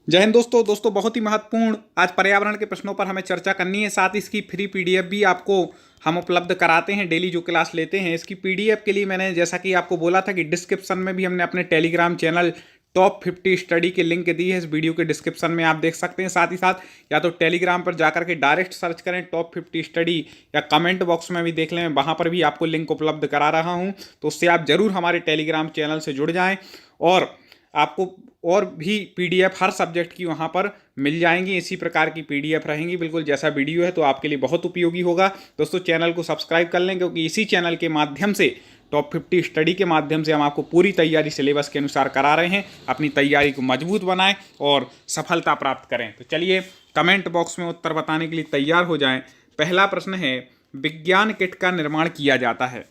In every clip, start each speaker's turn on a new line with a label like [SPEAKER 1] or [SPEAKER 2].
[SPEAKER 1] जय हिंद दोस्तों बहुत ही महत्वपूर्ण आज पर्यावरण के प्रश्नों पर हमें चर्चा करनी है। साथ ही इसकी फ्री पीडीएफ भी आपको हम उपलब्ध कराते हैं। डेली जो क्लास लेते हैं इसकी पीडीएफ के लिए मैंने जैसा कि आपको बोला था कि डिस्क्रिप्शन में भी हमने अपने टेलीग्राम चैनल टॉप 50 स्टडी की लिंक दी है। इस वीडियो के डिस्क्रिप्शन में आप देख सकते हैं। साथ ही साथ या तो टेलीग्राम पर जाकर के डायरेक्ट सर्च करें टॉप 50 स्टडी, या कमेंट बॉक्स में भी देख लें, वहाँ पर भी आपको लिंक उपलब्ध करा रहा हूँ। तो उससे आप जरूर हमारे टेलीग्राम चैनल से जुड़ जाएँ और आपको और भी पीडीएफ हर सब्जेक्ट की वहाँ पर मिल जाएंगी। इसी प्रकार की पीडीएफ रहेंगी, बिल्कुल जैसा वीडियो है, तो आपके लिए बहुत उपयोगी होगा। दोस्तों चैनल को सब्सक्राइब कर लें, क्योंकि इसी चैनल के माध्यम से टॉप 50 स्टडी के माध्यम से हम आपको पूरी तैयारी सिलेबस के अनुसार करा रहे हैं। अपनी तैयारी को मजबूत बनाएं और सफलता प्राप्त करें। तो चलिए कमेंट बॉक्स में उत्तर बताने के लिए तैयार हो जाएं। पहला प्रश्न है, विज्ञान किट का निर्माण किया जाता है।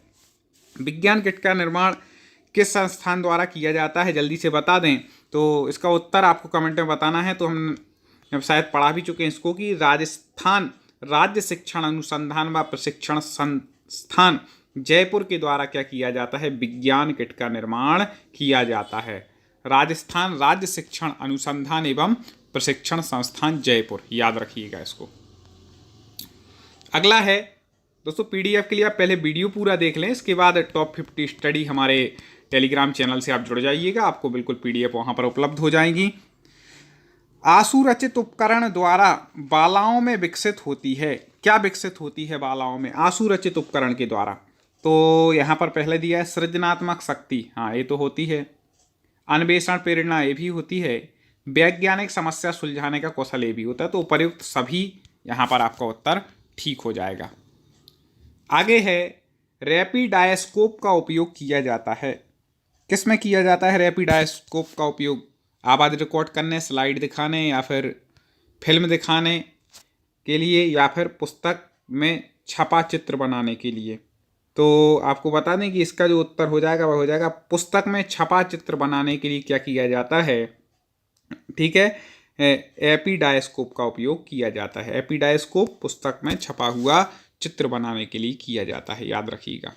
[SPEAKER 1] विज्ञान किट का निर्माण किस संस्थान द्वारा किया जाता है, जल्दी से बता दें। तो इसका उत्तर आपको कमेंट में बताना है। तो हम शायद पढ़ा भी चुके हैं इसको कि राजस्थान राज्य शिक्षण अनुसंधान व प्रशिक्षण संस्थान जयपुर के द्वारा क्या किया जाता है, विज्ञान किट का निर्माण किया जाता है। राजस्थान राज्य शिक्षण अनुसंधान एवं प्रशिक्षण संस्थान जयपुर, याद रखिएगा इसको। अगला है दोस्तों, पीडीएफ के लिए आप पहले वीडियो पूरा देख लें, इसके बाद टॉप 50 स्टडी हमारे टेलीग्राम चैनल से आप जुड़ जाइएगा। आपको बिल्कुल पीडीएफ वहां पर उपलब्ध हो जाएंगी। आंसू रचित उपकरण द्वारा बालाओं में विकसित होती है। क्या विकसित होती है बालाओं में आंसू रचित उपकरण के द्वारा? तो यहाँ पर पहले दिया है सृजनात्मक शक्ति, हाँ ये तो होती है। अन्वेषण प्रेरणा, ये भी होती है। वैज्ञानिक समस्या सुलझाने का कौशल, ये भी होता है। तो उपयुक्त सभी यहाँ पर आपका उत्तर ठीक हो जाएगा। आगे है, रैपिडायस्कोप का उपयोग किया जाता है। किस में किया जाता है रैपिडायस्कोप का उपयोग? आवाज़ रिकॉर्ड करने, स्लाइड दिखाने, या फिर फिल्म दिखाने के लिए, या फिर पुस्तक में छपा चित्र बनाने के लिए। तो आपको बता दें कि इसका जो उत्तर हो जाएगा वह हो जाएगा पुस्तक में छपा चित्र बनाने के लिए क्या किया जाता है, ठीक है, एपिडायस्कोप का उपयोग किया जाता है। एपिडायस्कोप पुस्तक में छपा हुआ चित्र बनाने के लिए किया जाता है, याद रखिएगा।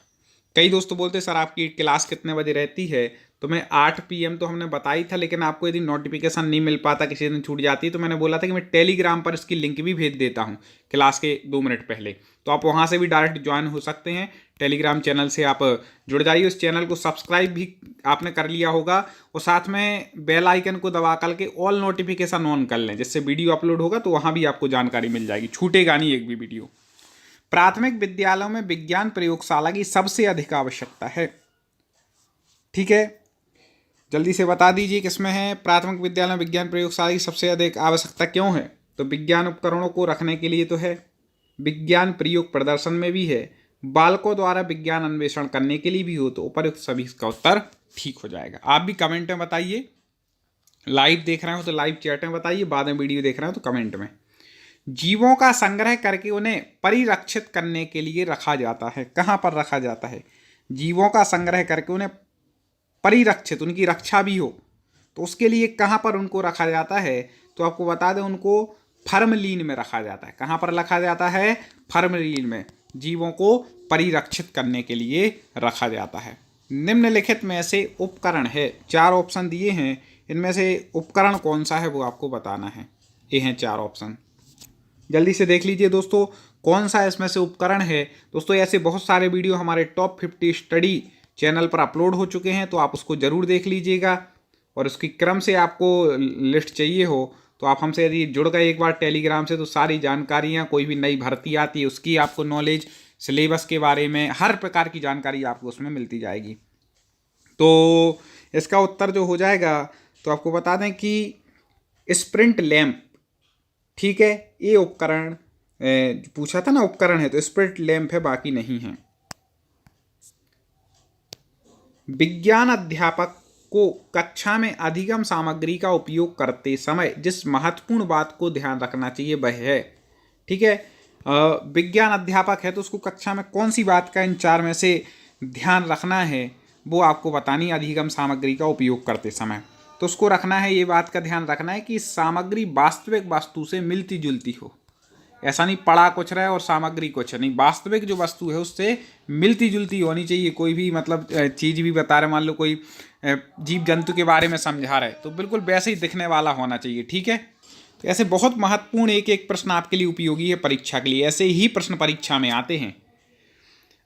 [SPEAKER 1] कई दोस्त बोलते हैं सर आपकी क्लास कितने बजे रहती है? तो मैं 8 PM तो हमने बताई था, लेकिन आपको यदि नोटिफिकेशन नहीं मिल पाता, किसी दिन छूट जाती है, तो मैंने बोला था कि मैं टेलीग्राम पर इसकी लिंक भी भेज देता हूं क्लास के 2 मिनट पहले। तो आप वहां से भी डायरेक्ट ज्वाइन हो सकते हैं। टेलीग्राम चैनल से आप जुड़ जाइए। उस चैनल को सब्सक्राइब भी आपने कर लिया होगा, और साथ में बेल आइकन को दबा करके ऑल नोटिफिकेशन ऑन कर लें, जिससे वीडियो अपलोड होगा तो वहाँ भी आपको जानकारी मिल जाएगी, छूटेगा नहीं एक भी वीडियो। प्राथमिक विद्यालयों में विज्ञान प्रयोगशाला की सबसे अधिक आवश्यकता है, ठीक है, जल्दी से बता दीजिए किसमें है। प्राथमिक विद्यालय में विज्ञान प्रयोगशाला की सबसे अधिक आवश्यकता क्यों है? तो विज्ञान उपकरणों को रखने के लिए तो है, विज्ञान प्रयोग प्रदर्शन में भी है, बालकों द्वारा विज्ञान अन्वेषण करने के लिए भी हो। तो उपयुक्त सभी इसका उत्तर ठीक हो जाएगा। आप भी कमेंट में बताइए, लाइव देख रहे हो तो लाइव चैट में बताइए, बाद में वीडियो देख रहे हो तो कमेंट में। जीवों का संग्रह करके उन्हें परिरक्षित करने के लिए रखा जाता है। कहाँ पर रखा जाता है? जीवों का संग्रह करके उन्हें परिरक्षित, उनकी रक्षा भी हो, तो उसके लिए कहाँ पर उनको रखा जाता है? तो आपको बता दें, उनको फॉर्मलीन में रखा जाता है। कहाँ पर रखा जाता है? फॉर्मलीन में जीवों को परिरक्षित करने के लिए रखा जाता है। निम्नलिखित में से उपकरण है, 4 ऑप्शन दिए हैं, इनमें से उपकरण कौन सा है वो आपको बताना है। ये हैं 4 ऑप्शन, जल्दी से देख लीजिए दोस्तों कौन सा इसमें से उपकरण है। दोस्तों ऐसे बहुत सारे वीडियो हमारे टॉप 50 स्टडी चैनल पर अपलोड हो चुके हैं, तो आप उसको ज़रूर देख लीजिएगा। और उसकी क्रम से आपको लिस्ट चाहिए हो तो आप हमसे यदि जुड़ गए एक बार टेलीग्राम से, तो सारी जानकारियाँ, कोई भी नई भर्ती आती है उसकी आपको नॉलेज, सिलेबस के बारे में हर प्रकार की जानकारी आपको उसमें मिलती जाएगी। तो इसका उत्तर जो हो जाएगा, तो आपको बता दें कि स्प्रिंट लैंप, ठीक है, ये उपकरण पूछा था ना, उपकरण है तो स्प्रिंट लैंप है, बाकी नहीं है। विज्ञान अध्यापक को कक्षा में अधिगम सामग्री का उपयोग करते समय जिस महत्वपूर्ण बात को ध्यान रखना चाहिए वह है, ठीक है, विज्ञान अध्यापक है तो उसको कक्षा में कौन सी बात का इन 4 में से ध्यान रखना है वो आपको बतानी। अधिगम सामग्री का उपयोग करते समय तो उसको रखना है, ये बात का ध्यान रखना है कि सामग्री वास्तविक वस्तु से मिलती जुलती हो। ऐसा नहीं पढ़ा कुछ रहा है और सामग्री कुछ नहीं, वास्तविक जो वस्तु है उससे मिलती जुलती होनी चाहिए। कोई भी मतलब चीज़ भी बता रहे, मान लो कोई जीव जंतु के बारे में समझा रहे, तो बिल्कुल वैसे ही दिखने वाला होना चाहिए। ठीक है, तो ऐसे बहुत महत्वपूर्ण एक एक प्रश्न आपके लिए उपयोगी है परीक्षा के लिए, ऐसे ही प्रश्न परीक्षा में आते हैं।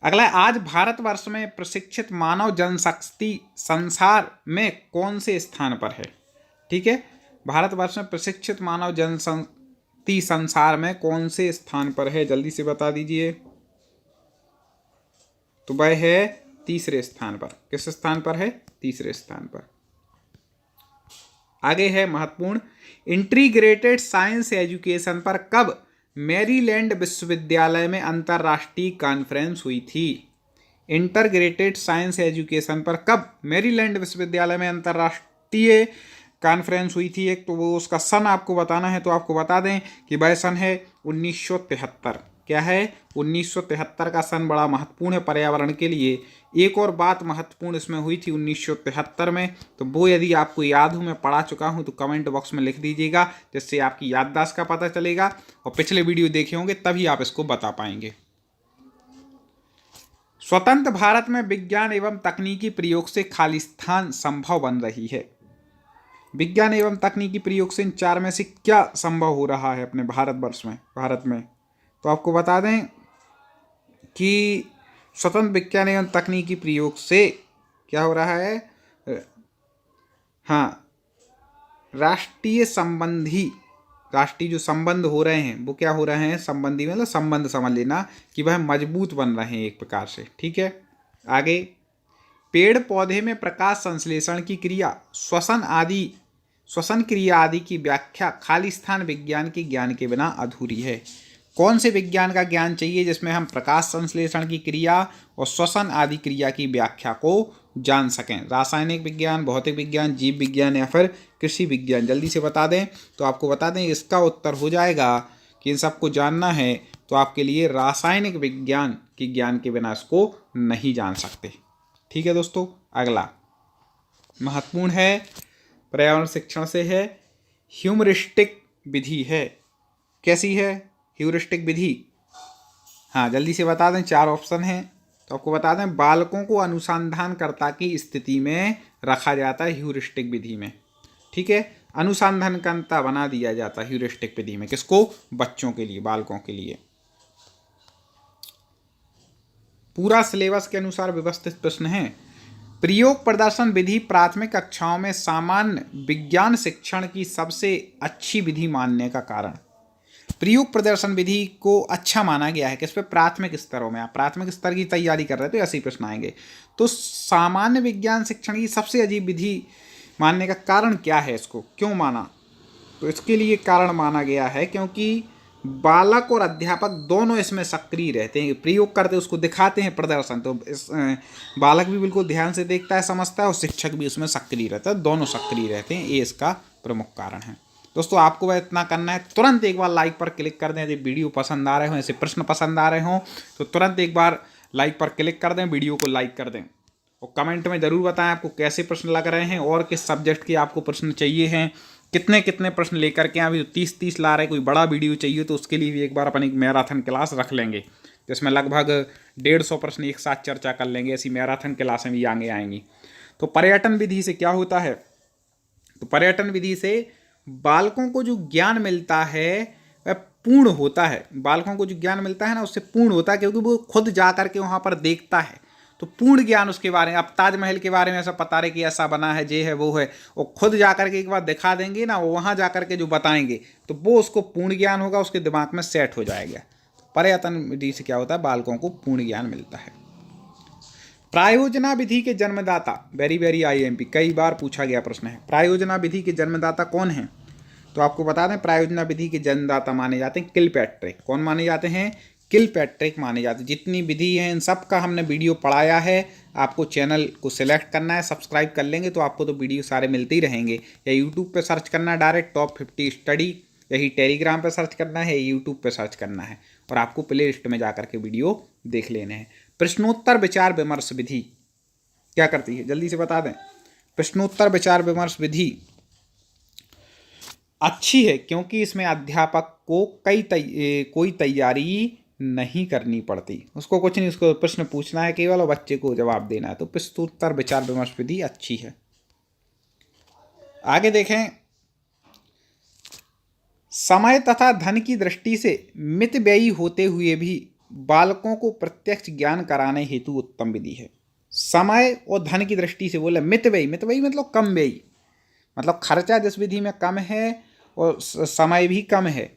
[SPEAKER 1] अगला, आज भारतवर्ष में प्रशिक्षित मानव जनशक्ति संसार में कौन से स्थान पर है? ठीक है, भारतवर्ष में प्रशिक्षित मानव जनशक्ति संसार में कौन से स्थान पर है, जल्दी से बता दीजिए। तो वह है तीसरे स्थान पर। किस स्थान पर है? तीसरे स्थान पर। आगे है महत्वपूर्ण, इंटीग्रेटेड साइंस एजुकेशन पर कब मैरीलैंड विश्वविद्यालय में अंतर्राष्ट्रीय कॉन्फ्रेंस हुई थी? इंटीग्रेटेड साइंस एजुकेशन पर कब मैरीलैंड विश्वविद्यालय में अंतर्राष्ट्रीय कॉन्फ्रेंस हुई थी? एक तो वो उसका सन आपको बताना है, तो आपको बता दें कि वह सन है 1973। क्या है? 1973 का सन बड़ा महत्वपूर्ण है पर्यावरण के लिए। एक और बात महत्वपूर्ण इसमें हुई थी 1973 में, तो वो यदि आपको याद हो, मैं पढ़ा चुका हूँ, तो कमेंट बॉक्स में लिख दीजिएगा, जिससे आपकी याददाश्त का पता चलेगा, और पिछले वीडियो देखे होंगे तभी आप इसको बता पाएंगे। स्वतंत्र भारत में विज्ञान एवं तकनीकी प्रयोग से खालिस्तान संभव बन रही है। विज्ञान एवं तकनीकी प्रयोग से इन चार में से क्या संभव हो रहा है अपने भारतवर्ष में, भारत में? तो आपको बता दें कि स्वतंत्र विज्ञान एवं तकनीकी प्रयोग से क्या हो रहा है? हाँ, राष्ट्रीय जो संबंध हो रहे हैं वो क्या हो रहे हैं? संबंधी मतलब संबंध समझ लेना कि वह मजबूत बन रहे हैं एक प्रकार से। ठीक है, आगे, पेड़ पौधे में प्रकाश संश्लेषण की क्रिया, श्वसन क्रिया आदि की व्याख्या खालिस्तान विज्ञान के ज्ञान के बिना अधूरी है। कौन से विज्ञान का ज्ञान चाहिए जिसमें हम प्रकाश संश्लेषण की क्रिया और श्वसन आदि क्रिया की व्याख्या को जान सकें? रासायनिक विज्ञान, भौतिक विज्ञान, जीव विज्ञान या फिर कृषि विज्ञान? जल्दी से बता दें। तो आपको बता दें इसका उत्तर हो जाएगा कि इन सबको जानना है तो आपके लिए रासायनिक विज्ञान के ज्ञान के बिना इसको नहीं जान सकते। ठीक है दोस्तों, अगला महत्वपूर्ण है पर्यावरण शिक्षण से है, ह्यूमरिस्टिक विधि है। कैसी है ह्यूरिस्टिक विधि? हाँ, जल्दी से बता दें, चार ऑप्शन हैं, तो आपको बता दें, बालकों को अनुसंधानकर्ता की स्थिति में रखा जाता है ह्यूरिस्टिक विधि में। ठीक है, अनुसंधानकर्ता बना दिया जाता है ह्यूरिस्टिक विधि में। किसको? बच्चों के लिए, बालकों के लिए। पूरा सिलेबस के अनुसार व्यवस्थित प्रश्न है। प्रयोग प्रदर्शन विधि प्राथमिक कक्षाओं में सामान्य विज्ञान शिक्षण की सबसे अच्छी विधि मानने का कारण। प्रयोग प्रदर्शन विधि को अच्छा माना गया है किस पे? प्राथमिक स्तरों में। आप प्राथमिक स्तर की तैयारी कर रहे हैं तो ऐसे ही प्रश्न आएंगे। तो सामान्य विज्ञान शिक्षण की सबसे अजीब विधि मानने का कारण क्या है? इसको क्यों माना? तो इसके लिए कारण माना गया है क्योंकि बालक और अध्यापक दोनों इसमें सक्रिय रहते हैं, प्रयोग करते हैं, उसको दिखाते हैं प्रदर्शन, तो इस बालक भी बिल्कुल ध्यान से देखता है, समझता है, और शिक्षक भी उसमें सक्रिय रहता है, दोनों सक्रिय रहते हैं। ये इसका प्रमुख कारण है। दोस्तों, आपको वह इतना करना है, तुरंत एक बार लाइक पर क्लिक कर दें। यदि वीडियो पसंद आ रहे हो, ऐसे प्रश्न पसंद आ रहे हों, तो तुरंत एक बार लाइक पर क्लिक कर दें, वीडियो को लाइक कर दें, और कमेंट में ज़रूर बताएं आपको कैसे प्रश्न लग रहे हैं और किस सब्जेक्ट के आपको प्रश्न चाहिए हैं, कितने कितने प्रश्न लेकर के। अभी 30 ला रहे, कोई बड़ा वीडियो चाहिए तो उसके लिए भी एक बार अपन एक मैराथन क्लास रख लेंगे, जिसमें लगभग 150 प्रश्न एक साथ चर्चा कर लेंगे। ऐसी मैराथन क्लासें भी आगे आएंगी। तो पर्यटन विधि से क्या होता है? तो पर्यटन विधि से बालकों को जो ज्ञान मिलता है वह पूर्ण होता है। बालकों को जो ज्ञान मिलता है ना, उससे पूर्ण होता है, क्योंकि वो खुद जा करके वहाँ पर देखता है, तो पूर्ण ज्ञान उसके बारे में। अब ताजमहल के बारे में ऐसा पता रहे कि ऐसा बना है, ये है, वो है, वो खुद जा करके एक बार दिखा देंगे ना, वो वहाँ जा करके जो बताएंगे, तो वो उसको पूर्ण ज्ञान होगा, उसके दिमाग में सेट हो जाएगा। पर्यटन विधि से क्या होता है? बालकों को पूर्ण ज्ञान मिलता है। प्रायोजना विधि के जन्मदाता, वेरी वेरी IMP, कई बार पूछा गया प्रश्न है। प्रायोजना विधि के जन्मदाता कौन है? तो आपको बता दें, प्रायोजना विधि के जन्मदाता माने जाते हैं किलपैट्रिक। कौन माने जाते हैं? किलपैट्रिक माने जाते हैं। जितनी विधि हैं इन सब का हमने वीडियो पढ़ाया है। आपको चैनल को सिलेक्ट करना है, सब्सक्राइब कर लेंगे तो आपको तो वीडियो सारे मिलते ही रहेंगे। या यूट्यूब पे सर्च करना है डायरेक्ट टॉप 50 स्टडी, यही टेलीग्राम पे सर्च करना है, यूट्यूब पे सर्च करना है, और आपको प्ले लिस्ट में जाकर के वीडियो देख लेने हैं। प्रश्नोत्तर विचार विमर्श विधि क्या करती है? जल्दी से बता दें। प्रश्नोत्तर विचार विमर्श विधि अच्छी है क्योंकि इसमें अध्यापक को कोई तैयारी नहीं करनी पड़ती, उसको कुछ नहीं, उसको प्रश्न पूछना है केवल और बच्चे को जवाब देना है। तो प्रश्नोत्तर विचार विमर्श विधि अच्छी है। आगे देखें, समय तथा धन की दृष्टि से मितव्ययी होते हुए भी बालकों को प्रत्यक्ष ज्ञान कराने हेतु उत्तम विधि है। समय और धन की दृष्टि से बोले मितव्ययी, मितव्ययी मतलब कम व्ययी, मतलब खर्चा जिस विधि में कम है और समय भी कम है,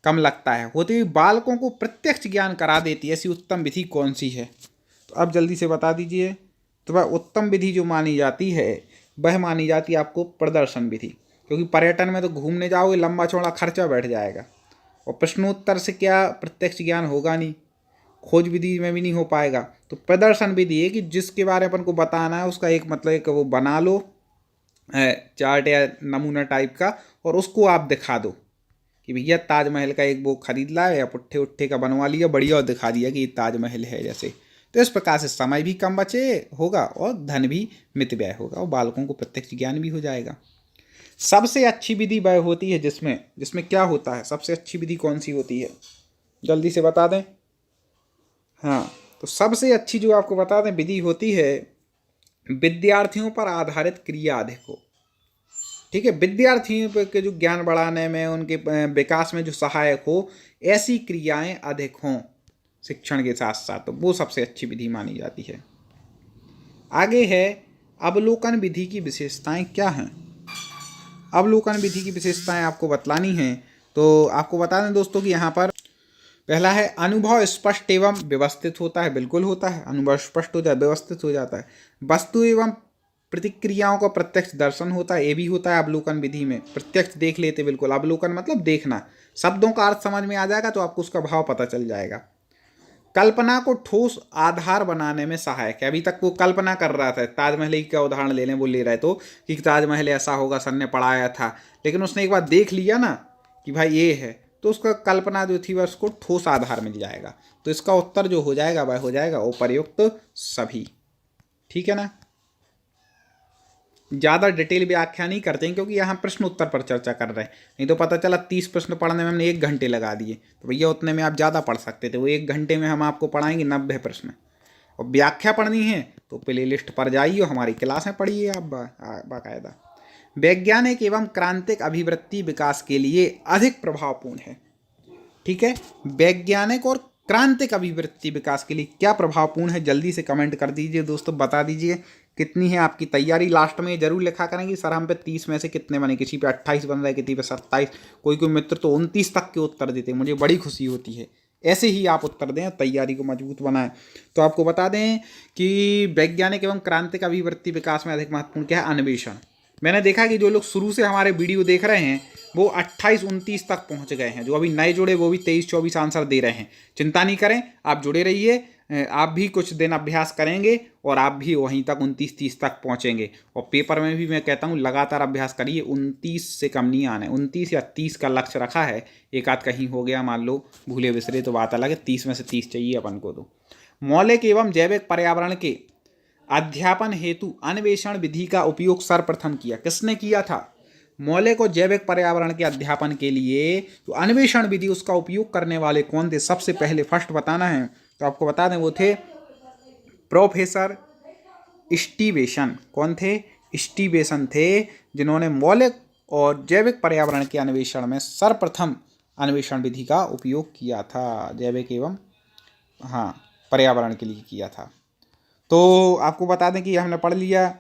[SPEAKER 1] कम लगता है, होते हुए बालकों को प्रत्यक्ष ज्ञान करा देती है, ऐसी उत्तम विधि कौन सी है? तो अब जल्दी से बता दीजिए। तो वह उत्तम विधि जो मानी जाती है वह मानी जाती है आपको प्रदर्शन विधि, क्योंकि पर्यटन में तो घूमने जाओगे लंबा चौड़ा खर्चा बैठ जाएगा, और प्रश्नोत्तर से क्या प्रत्यक्ष ज्ञान होगा नहीं, खोज विधि में भी नहीं हो पाएगा। तो प्रदर्शन विधि है कि जिसके बारे में अपन को बताना है उसका एक मतलब एक वो बना लो चार्ट या नमूना टाइप का, और उसको आप दिखा दो कि भैया ताजमहल का एक वो खरीद लाए या पुट्ठे उट्ठे का बनवा लिया बढ़िया और दिखा दिया कि ये ताजमहल है जैसे। तो इस प्रकार से समय भी कम बचे होगा और धन भी मितव्यय होगा और बालकों को प्रत्यक्ष ज्ञान भी हो जाएगा। सबसे अच्छी विधि वह होती है जिसमें जिसमें क्या होता है, सबसे अच्छी विधि कौन सी होती है, जल्दी से बता दें। हाँ, तो सबसे अच्छी जो आपको बता दें विधि होती है विद्यार्थियों पर आधारित क्रिया अधिक हो। ठीक है, विद्यार्थियों के जो ज्ञान बढ़ाने में, उनके विकास में जो सहायक हो, ऐसी क्रियाएं अधिक हों शिक्षण के साथ साथ, तो वो सबसे अच्छी विधि मानी जाती है। आगे है अवलोकन विधि की विशेषताएं क्या हैं। अवलोकन विधि की विशेषताएं आपको बतलानी हैं, तो आपको बता दें दोस्तों कि यहाँ पर पहला है अनुभव स्पष्ट एवं व्यवस्थित होता है, बिल्कुल होता है, अनुभव स्पष्ट हो जाए व्यवस्थित हो जाता है। वस्तु एवं प्रतिक्रियाओं का प्रत्यक्ष दर्शन होता है, ये भी होता है अवलोकन विधि में, प्रत्यक्ष देख लेते बिल्कुल। अवलोकन मतलब देखना, शब्दों का अर्थ समझ में आ जाएगा तो आपको उसका भाव पता चल जाएगा। कल्पना को ठोस आधार बनाने में सहायक है। अभी तक वो कल्पना कर रहा था, ताजमहल की का उदाहरण ले लें, वो ले रहे तो कि ताजमहल ऐसा होगा, सर ने पढ़ाया था, लेकिन उसने एक बार देख लिया ना कि भाई ये है, तो उसका कल्पना जो थी वह उसको ठोस आधार मिल जाएगा। तो इसका उत्तर जो हो जाएगा वह हो जाएगा उपर्युक्त सभी। ठीक है ना, ज़्यादा डिटेल व्याख्या नहीं करते हैं क्योंकि यहाँ प्रश्न उत्तर पर चर्चा कर रहे हैं, नहीं तो पता चला 30 प्रश्न पढ़ने में हमने 1 घंटे लगा दिए, तो भैया उतने में आप ज़्यादा पढ़ सकते थे। वो 1 घंटे में हम आपको पढ़ाएंगे 90 प्रश्न, और व्याख्या पढ़नी है तो प्ले लिस्ट पर जाइए, हमारी क्लासें पढ़िए आप बाकायदा। वैज्ञानिक एवं क्रांतिक अभिवृत्ति विकास के लिए अधिक प्रभावपूर्ण है। ठीक है, वैज्ञानिक और क्रांतिक अभिवृत्ति विकास के लिए क्या प्रभावपूर्ण है, जल्दी से कमेंट कर दीजिए दोस्तों, बता दीजिए कितनी है आपकी तैयारी। लास्ट में जरूर लिखा करेंगे सर हम पे 30 में से कितने बने, किसी पे 28 बन रहा है, किसी पे 27, कोई कोई मित्र तो 29 तक के उत्तर देते, मुझे बड़ी खुशी होती है। ऐसे ही आप उत्तर दें, तैयारी को मजबूत बनाएं। तो आपको बता दें कि वैज्ञानिक एवं क्रांतिक अभिवृत्ति विकास में अधिक महत्वपूर्ण क्या है, अन्वेषण। मैंने देखा कि जो लोग शुरू से हमारे वीडियो देख रहे हैं वो 28-29 तक पहुंच गए हैं, जो अभी नए जुड़े वो भी 23-24 आंसर दे रहे हैं। चिंता नहीं करें, आप जुड़े रहिए, आप भी कुछ दिन अभ्यास करेंगे और आप भी वहीं तक 29-30 तक पहुंचेंगे। और पेपर में भी मैं कहता हूं लगातार अभ्यास करिए, 29 से कम नहीं आना है, 29 या 30 का लक्ष्य रखा है। एक आध कहीं हो गया मान लो भूले बिसरे तो बात अलग है, 30 में से 30 चाहिए अपन को। तो मौलिक एवं जैविक पर्यावरण के अध्यापन हेतु अन्वेषण विधि का उपयोग सर्वप्रथम किया। किसने किया था? मौलिक और जैविक पर्यावरण के अध्यापन के लिए जो अन्वेषण विधि उसका उपयोग करने वाले कौन थे? सबसे पहले फर्स्ट बताना है तो आपको बता दें वो थे प्रोफेसर स्टीवेसन। कौन थे? स्टीवेसन थे, जिन्होंने मौलिक और जैविक पर्यावरण के अन्वेषण में सर्वप्रथम अन्वेषण विधि का उपयोग किया था, जैविक एवं पर्यावरण के लिए किया था। तो आपको बता दें कि हमने पढ़ लिया।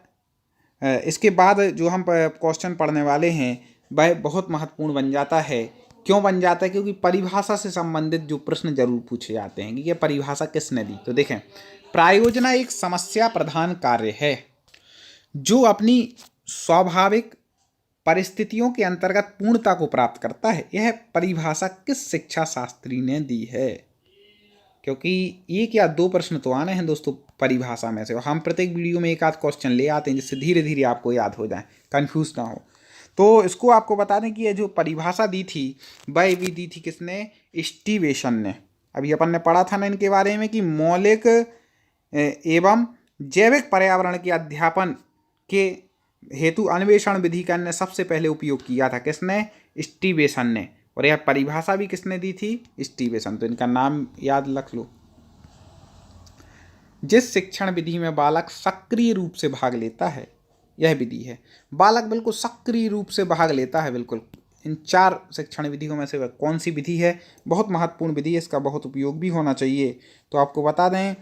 [SPEAKER 1] इसके बाद जो हम क्वेश्चन पढ़ने वाले हैं वह बहुत महत्वपूर्ण बन जाता है। क्यों बन जाता है? क्योंकि परिभाषा से संबंधित जो प्रश्न जरूर पूछे जाते हैं कि ये परिभाषा किसने दी। तो देखें, प्रायोजना एक समस्या प्रधान कार्य है जो अपनी स्वाभाविक परिस्थितियों के अंतर्गत पूर्णता को प्राप्त करता है। यह परिभाषा किस शिक्षा शास्त्री ने दी है? क्योंकि एक या दो प्रश्न तो आने हैं दोस्तों परिभाषा में से, और हम प्रत्येक वीडियो में एक आध क्वेश्चन ले आते हैं जिससे धीरे धीरे आपको याद हो जाए, कंफ्यूज ना हो। तो इसको आपको बता दें कि ये जो परिभाषा दी थी वह भी दी थी किसने? स्टीवेसन ने। अभी अपन ने पढ़ा था ना इनके बारे में कि मौलिक एवं जैविक पर्यावरण के अध्यापन के हेतु अन्वेषण विधि का ने सबसे पहले उपयोग किया था। किसने? स्टीवेसन ने। और यह परिभाषा भी किसने दी थी? स्टीवेसन। तो इनका नाम याद रख लो। जिस शिक्षण विधि में बालक सक्रिय रूप से भाग लेता है यह विधि है। बालक बिल्कुल सक्रिय रूप से भाग लेता है बिल्कुल इन 4 शिक्षण विधियों में से वह कौन सी विधि है। बहुत महत्वपूर्ण विधि है, इसका बहुत उपयोग भी होना चाहिए। तो आपको बता दें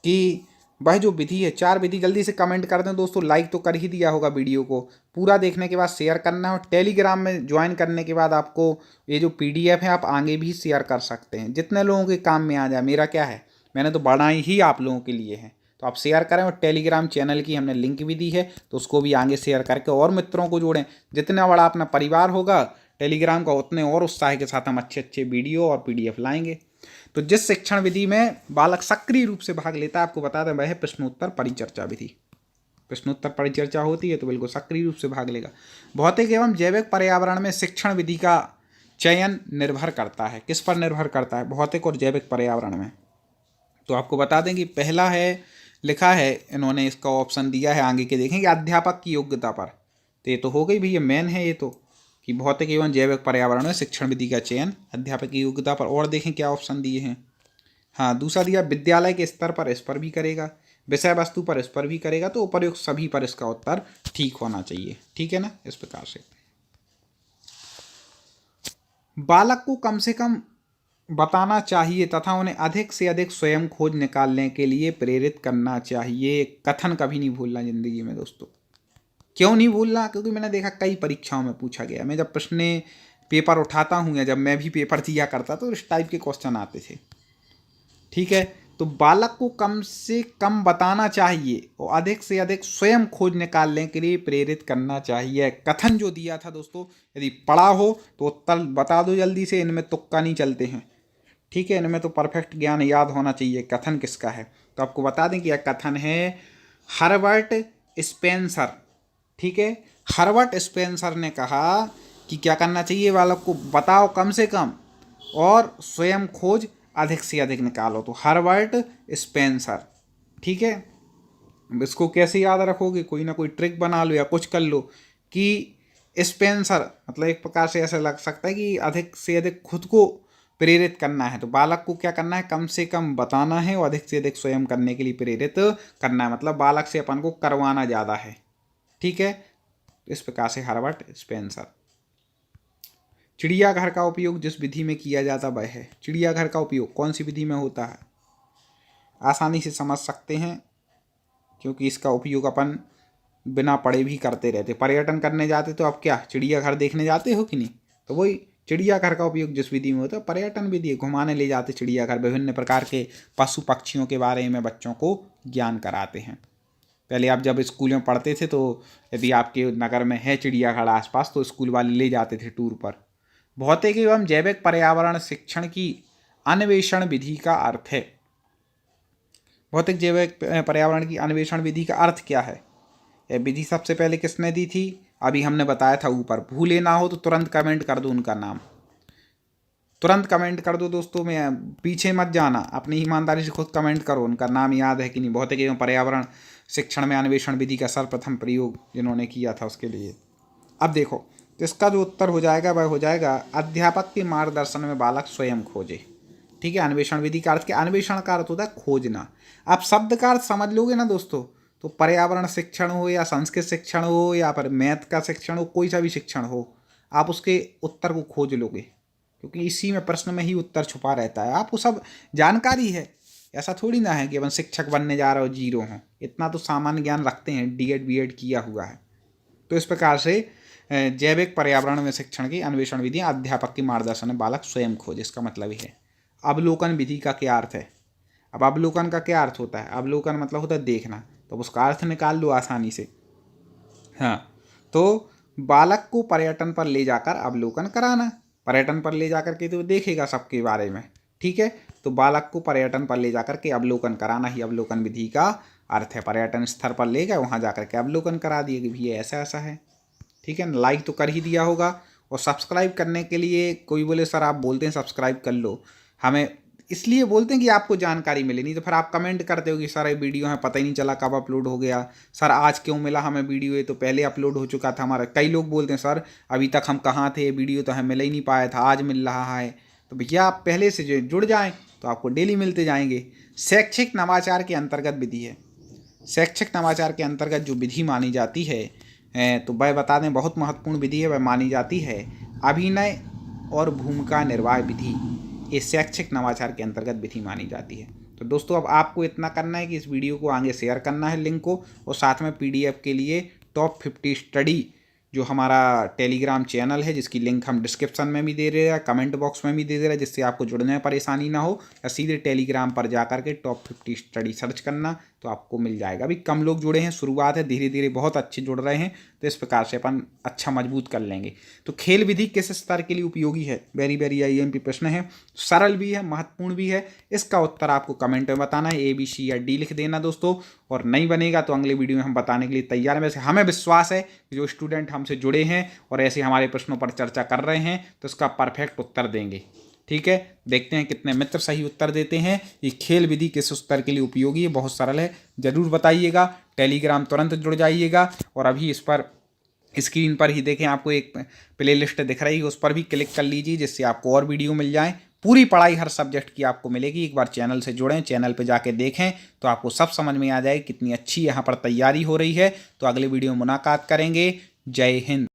[SPEAKER 1] कि वह जो विधि है, 4 विधि, जल्दी से कमेंट कर दें दोस्तों। लाइक तो कर ही दिया होगा वीडियो को, पूरा देखने के बाद शेयर करना है। और टेलीग्राम में ज्वाइन करने के बाद आपको ये जो PDF है आप आगे भी शेयर कर सकते हैं, जितने लोगों के काम में आ जाए। मेरा क्या है, मैंने तो बनाई ही आप लोगों के लिए है, तो आप शेयर करें। और टेलीग्राम चैनल की हमने लिंक भी दी है, तो उसको भी आगे शेयर करके और मित्रों को जोड़ें। जितना बड़ा अपना परिवार होगा टेलीग्राम का, उतने और उत्साह के साथ हम अच्छे अच्छे वीडियो और PDF लाएंगे। तो जिस शिक्षण विधि में बालक सक्रिय रूप से भाग लेता है, आपको बता दें, वह है प्रश्नोत्तर परिचर्चा विधि। प्रश्नोत्तर परिचर्चा होती है तो बिल्कुल सक्रिय रूप से भाग लेगा। भौतिक एवं जैविक पर्यावरण में शिक्षण विधि का चयन निर्भर करता है। किस पर निर्भर करता है? भौतिक और जैविक पर्यावरण में। तो आपको बता दें कि पहला है, लिखा है इन्होंने, इसका ऑप्शन दिया है, आगे के देखेंगे, अध्यापक की योग्यता पर। तो ये तो हो गई भैया, मेन है ये तो, कि भौतिक एवं जैविक पर्यावरण में शिक्षण विधि का चयन अध्यापक की योग्यता पर। और देखें क्या ऑप्शन दिए हैं। हाँ, दूसरा दिया विद्यालय के स्तर पर, इस पर भी करेगा। विषय वस्तु पर, इस पर भी करेगा। तो उपर्युक्त सभी पर इसका उत्तर ठीक होना चाहिए। ठीक है ना, इस प्रकार से। बालक को कम से कम बताना चाहिए तथा उन्हें अधिक से अधिक स्वयं खोज निकालने के लिए प्रेरित करना चाहिए। कथन कभी नहीं भूलना जिंदगी में दोस्तों। क्यों नहीं भूलना? क्योंकि मैंने देखा कई परीक्षाओं में पूछा गया। मैं जब प्रश्न पेपर उठाता हूँ या जब मैं भी पेपर दिया करता तो इस टाइप के क्वेश्चन आते थे। ठीक है, तो बालक को कम से कम बताना चाहिए और अधिक से अधिक स्वयं खोज निकालने के लिए प्रेरित करना चाहिए। कथन जो दिया था दोस्तों, यदि पढ़ा हो तो उत्तर बता दो जल्दी से, इनमें तुक्का नहीं चलते हैं। ठीक है, इनमें तो परफेक्ट ज्ञान याद होना चाहिए। कथन किसका है? तो आपको बता दें कि यह कथन है हर्बर्ट स्पेंसर। ठीक है, हर्बर्ट स्पेंसर ने कहा कि क्या करना चाहिए, बालक को बताओ कम से कम और स्वयं खोज अधिक से अधिक निकालो। तो हर्बर्ट स्पेंसर। ठीक है, इसको कैसे याद रखोगे? कोई ना कोई ट्रिक बना लो या कुछ कर लो कि स्पेंसर, मतलब एक प्रकार से ऐसा लग सकता है कि अधिक से अधिक खुद को प्रेरित करना है। तो बालक को क्या करना है, कम से कम बताना है और अधिक से अधिक स्वयं करने के लिए प्रेरित करना है। मतलब बालक से अपन को करवाना ज़्यादा है। ठीक है, इस प्रकार से हर्बर्ट स्पेंसर। चिड़ियाघर का उपयोग जिस विधि में किया जाता वह है। चिड़ियाघर का उपयोग कौन सी विधि में होता है? आसानी से समझ सकते हैं, क्योंकि इसका उपयोग अपन बिना पढ़े भी करते रहते। पर्यटन करने जाते तो आप क्या चिड़ियाघर देखने जाते हो कि नहीं? तो वही चिड़ियाघर का उपयोग जिस विधि में होता है, पर्यटन विधि, घुमाने ले जाते चिड़ियाघर, विभिन्न प्रकार के पशु पक्षियों के बारे में बच्चों को ज्ञान कराते हैं। पहले आप जब स्कूल में पढ़ते थे तो यदि आपके नगर में है चिड़ियाघर आसपास तो स्कूल वाले ले जाते थे टूर पर। भौतिक एवं जैविक पर्यावरण शिक्षण की अन्वेषण विधि का अर्थ है। भौतिक जैविक पर्यावरण की अन्वेषण विधि का अर्थ क्या है? यह विधि सबसे पहले किसने दी थी? अभी हमने बताया था ऊपर। भूले ना हो तो तुरंत कमेंट कर दो उनका नाम, तुरंत कमेंट कर दो दोस्तों। में पीछे मत जाना, अपनी ईमानदारी से खुद कमेंट करो उनका नाम याद है कि नहीं। भौतिक एवं पर्यावरण शिक्षण में अन्वेषण विधि का सर्वप्रथम प्रयोग जिन्होंने किया था उसके लिए। अब देखो, तो इसका जो उत्तर हो जाएगा वह हो जाएगा अध्यापक के मार्गदर्शन में बालक स्वयं खोजे। ठीक है, अन्वेषण विधि का अर्थ क्या? अन्वेषण का अर्थ होता है खोजना। आप शब्द का अर्थ समझ लोगे ना दोस्तों, तो पर्यावरण शिक्षण हो या संस्कृत शिक्षण हो या फिर मैथ का शिक्षण हो, कोई सा भी शिक्षण हो, आप उसके उत्तर को खोज लोगे, क्योंकि इसी में प्रश्न में ही उत्तर छुपा रहता है। आपको सब जानकारी है, ऐसा थोड़ी ना है कि अपन शिक्षक बनने जा रहे हो जीरो हो। इतना तो सामान्य ज्ञान रखते हैं, D.Ed B.Ed किया हुआ है। तो इस प्रकार से जैविक पर्यावरण में शिक्षण की अन्वेषण विधि अध्यापक के मार्गदर्शन में बालक स्वयं खोजे, इसका मतलब ही है। अवलोकन विधि का क्या अर्थ है? अब अवलोकन का क्या अर्थ होता है? अवलोकन मतलब होता है देखना, तो उसका अर्थ निकाल लो आसानी से। हाँ, तो बालक को पर्यटन पर ले जाकर अवलोकन कराना। पर्यटन पर ले जाकर के तो देखेगा सबके बारे में। ठीक है, तो बालक को पर्यटन पर ले जाकर के अवलोकन कराना ही अवलोकन विधि का अर्थ है। पर्यटन स्थल पर ले गए, वहाँ जाकर के अवलोकन करा दिए कि भैया ऐसा ऐसा है। ठीक है, लाइक तो कर ही दिया होगा। और सब्सक्राइब करने के लिए कोई बोले सर आप बोलते हैं सब्सक्राइब कर लो, हमें इसलिए बोलते हैं कि आपको जानकारी मिले, नहीं तो फिर आप कमेंट करते हो कि सर ये वीडियो है पता ही नहीं चला कब अपलोड हो गया, सर आज क्यों मिला हमें वीडियो, ये तो पहले अपलोड हो चुका था हमारा। कई लोग बोलते हैं सर अभी तक हम कहाँ थे, वीडियो तो हमें मिल ही नहीं पाया था, आज मिल रहा है। तो भैया आप पहले से जुड़ जाएँ तो आपको डेली मिलते जाएंगे। शैक्षिक नवाचार के अंतर्गत विधि है। शैक्षिक नवाचार के अंतर्गत जो विधि मानी जाती है तो वह बता दें, बहुत महत्वपूर्ण विधि है, वह मानी जाती है अभिनय और भूमिका निर्वाह विधि। ये शैक्षिक नवाचार के अंतर्गत विधि मानी जाती है। तो दोस्तों अब आपको इतना करना है कि इस वीडियो को आगे शेयर करना है लिंक को, और साथ में PDF के लिए टॉप 50 स्टडी जो हमारा टेलीग्राम चैनल है, जिसकी लिंक हम डिस्क्रिप्शन में भी दे रहे हैं, कमेंट बॉक्स में भी दे दे रहे हैं, जिससे आपको जुड़ने में परेशानी ना हो, या सीधे टेलीग्राम पर जा करके टॉप 50 स्टडी सर्च करना तो आपको मिल जाएगा। अभी कम लोग जुड़े हैं, शुरुआत है, धीरे धीरे बहुत अच्छे जुड़ रहे हैं, तो इस प्रकार से अपन अच्छा मजबूत कर लेंगे। तो खेल विधि किस स्तर के लिए उपयोगी है, वेरी वेरी IMP प्रश्न है, सरल भी है, महत्वपूर्ण भी है। इसका उत्तर आपको कमेंट में बताना है, A, B, C या D लिख देना दोस्तों, और नहीं बनेगा तो अगले वीडियो में हम बताने के लिए तैयार हैं। वैसे हमें विश्वास है कि जो स्टूडेंट हमसे जुड़े हैं और ऐसे हमारे प्रश्नों पर चर्चा कर रहे हैं तो इसका परफेक्ट उत्तर देंगे। ठीक है, देखते हैं कितने मित्र सही उत्तर देते हैं। ये खेल विधि किस उत्तर के लिए उपयोगी है, बहुत सरल है, जरूर बताइएगा। टेलीग्राम तुरंत जुड़ जाइएगा, और अभी इस पर स्क्रीन पर ही देखें, आपको एक प्लेलिस्ट दिख रही है, उस पर भी क्लिक कर लीजिए, जिससे आपको और वीडियो मिल जाए। पूरी पढ़ाई हर सब्जेक्ट की आपको मिलेगी। एक बार चैनल से जुड़ें, चैनल पे जाके देखें तो आपको सब समझ में आ जाएगी कितनी अच्छी यहाँ पर तैयारी हो रही है। तो अगले वीडियो में मुलाकात करेंगे। जय हिंद।